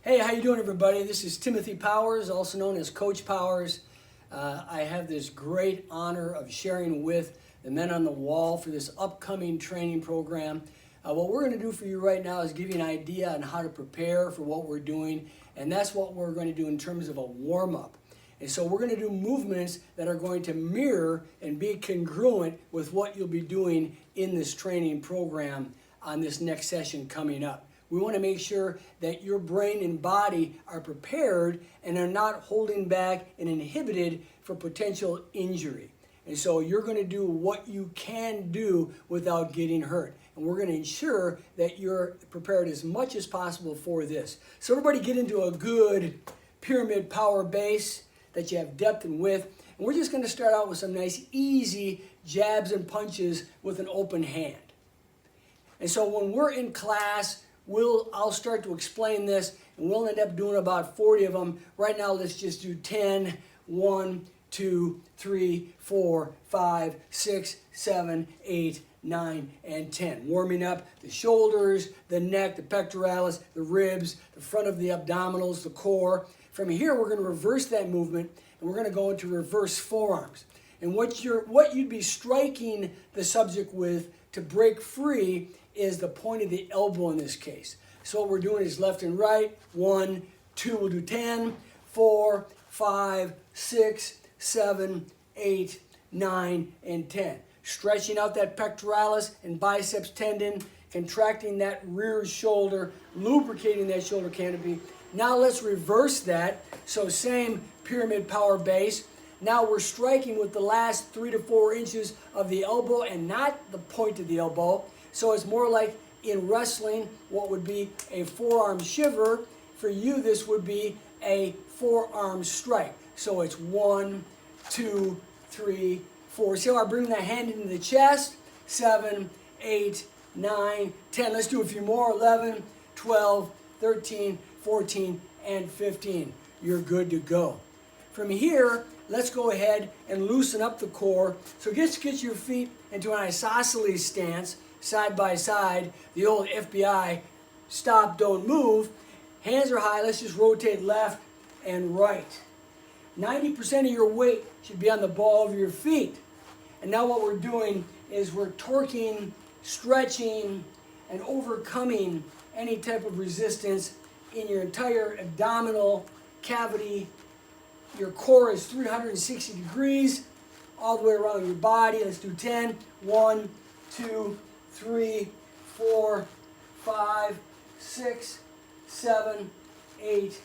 Hey, how you doing, everybody? This is Timothy Powers, also known as Coach Powers. I have this great honor of sharing with the men on the wall for this upcoming training program. What we're going to do for you right now is give you an idea on how to prepare for what we're doing, and that's what we're going to do in terms of a warm-up. And so we're going to do movements that are going to mirror and be congruent with what you'll be doing in this training program on this next session coming up. We want to make sure that your brain and body are prepared and are not holding back and inhibited for potential injury. And so you're going to do what you can do without getting hurt. And we're going to ensure that you're prepared as much as possible for this. So everybody get into a good pyramid power base that you have depth and width. And we're just going to start out with some nice easy jabs and punches with an open hand. And so when we're in class, I'll start to explain this, and we'll end up doing about 40 of them. Right now, let's just do 10, 1, 2, 3, 4, 5, 6, 7, 8, 9, and 10. Warming up the shoulders, the neck, the pectoralis, the ribs, the front of the abdominals, the core. From here, we're going to reverse that movement, and we're going to go into reverse forearms. And what you'd be striking the subject with to break free is the point of the elbow in this case. So what we're doing is left and right. 1, 2, we'll do 10, 4, 5, 6, 7, 8, 9, and 10. Stretching out that pectoralis and biceps tendon, contracting that rear shoulder, lubricating that shoulder canopy. Now let's reverse that. So same pyramid power base. Now we're striking with the last 3 to 4 inches of the elbow and not the point of the elbow. So it's more like in wrestling, what would be a forearm shiver. For you, this would be a forearm strike. So it's 1, 2, 3, 4. See how I bring that hand into the chest? 7, 8, 9, 10. Let's do a few more. 11, 12, 13, 14, and 15. You're good to go. From here, let's go ahead and loosen up the core. So just get your feet into an isosceles stance, side by side, the old FBI, stop, don't move. Hands are high, let's just rotate left and right. 90% of your weight should be on the ball of your feet. And now what we're doing is we're torquing, stretching, and overcoming any type of resistance in your entire abdominal cavity. Your core is 360 degrees all the way around your body. Let's do 10. 1, 2, 3, 4, 5, 6, 7, 8,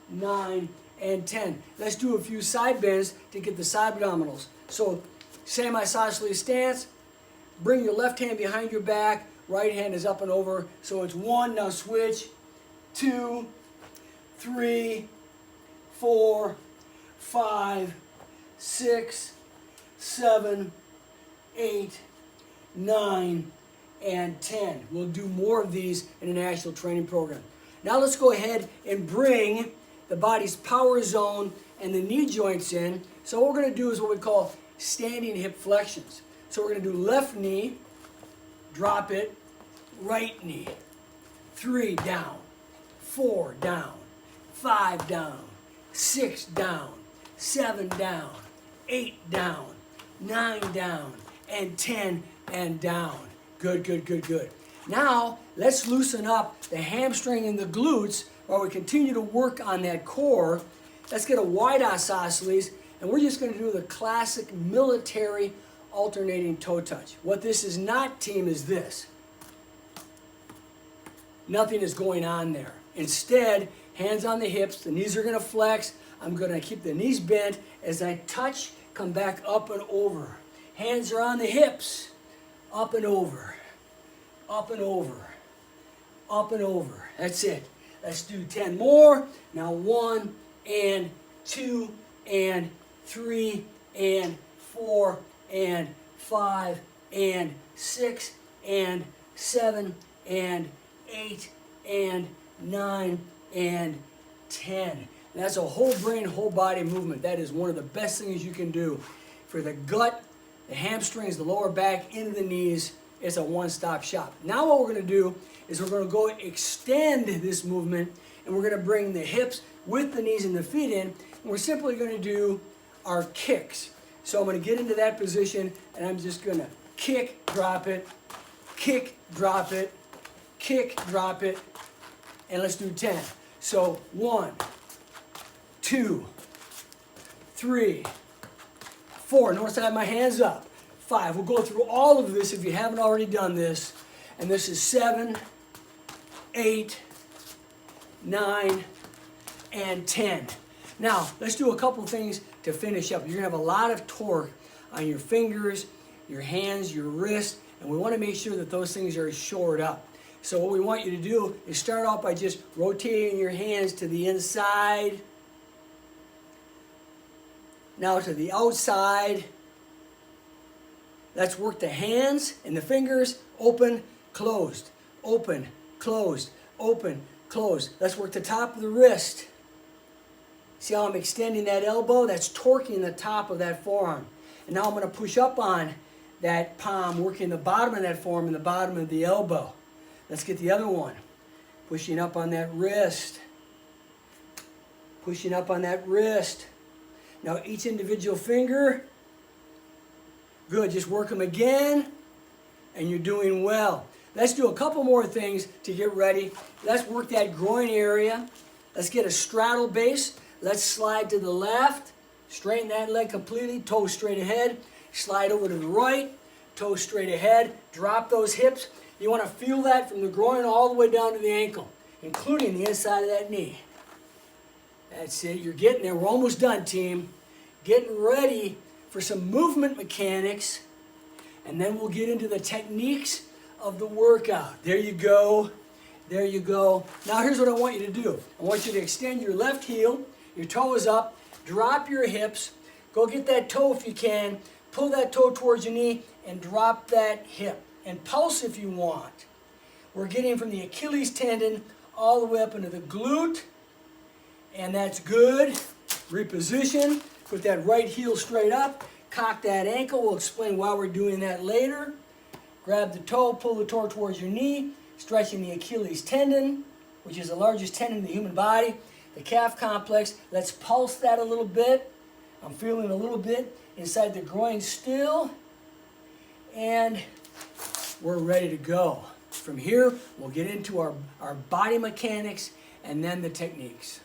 9, and 10. Let's do a few side bends to get the side abdominals. So same isosceles stance. Bring your left hand behind your back. Right hand is up and over. So it's 1. Now switch. 2, 3, 4, 5, 6, 7, 8, 9, and 10. We'll do more of these in an actual training program. Now let's go ahead and bring the body's power zone and the knee joints in. So what we're going to do is what we call standing hip flexions. So we're going to do left knee, drop it, right knee, 3 down, 4 down, 5 down, 6 down, 7 down, 8 down, 9 down, and 10 and down. Good, good, good, good. Now, let's loosen up the hamstring and the glutes while we continue to work on that core. Let's get a wide isosceles, and we're just going to do the classic military alternating toe touch. What this is not, team, is this. Nothing is going on there. Instead, hands on the hips, the knees are going to flex. I'm going to keep the knees bent. As I touch, come back up and over. Hands are on the hips. Up and over. Up and over. Up and over. That's it. Let's do 10 more. Now 1 and 2 and 3 and 4 and 5 and 6 and 7 and 8 and 9 and 10. And that's a whole brain, whole body movement. That is one of the best things you can do for the gut, the hamstrings, the lower back, into the knees. It's a one-stop shop. Now what we're going to do is we're going to go extend this movement and we're going to bring the hips with the knees and the feet in, and we're simply going to do our kicks. So I'm going to get into that position, and I'm just going to kick, drop it, kick, drop it, kick, drop it, and let's do 10. So 1, 2, 3, 4. Notice I have my hands up. 5. We'll go through all of this if you haven't already done this. And this is 7, 8, 9, and 10. Now, let's do a couple things to finish up. You're going to have a lot of torque on your fingers, your hands, your wrists, and we want to make sure that those things are shored up. So what we want you to do is start off by just rotating your hands to the inside, now to the outside. Let's work the hands and the fingers, open, closed, open, closed, open, closed. Let's work the top of the wrist. See how I'm extending that elbow? That's torquing the top of that forearm. And now I'm going to push up on that palm, working the bottom of that forearm and the bottom of the elbow. Let's get the other one. Pushing up on that wrist. Pushing up on that wrist. Now each individual finger. Good, just work them again, and you're doing well. Let's do a couple more things to get ready. Let's work that groin area. Let's get a straddle base. Let's slide to the left, straighten that leg completely, toes straight ahead. Slide over to the right, toes straight ahead. Drop those hips. You want to feel that from the groin all the way down to the ankle, including the inside of that knee. That's it, you're getting there. We're almost done, team. Getting ready for some movement mechanics, and then we'll get into the techniques of the workout. There you go. There you go. Now here's what I want you to do. I want you to extend your left heel, your toe is up, drop your hips, go get that toe if you can, pull that toe towards your knee, and drop that hip. And pulse if you want. We're getting from the Achilles tendon all the way up into the glute, and that's good. Reposition. Put that right heel straight up, cock that ankle. We'll explain why we're doing that later. Grab the toe, pull the toe towards your knee, stretching the Achilles tendon, which is the largest tendon in the human body. The calf complex, let's pulse that a little bit. I'm feeling a little bit inside the groin still. And we're ready to go. From here, we'll get into our body mechanics and then the techniques.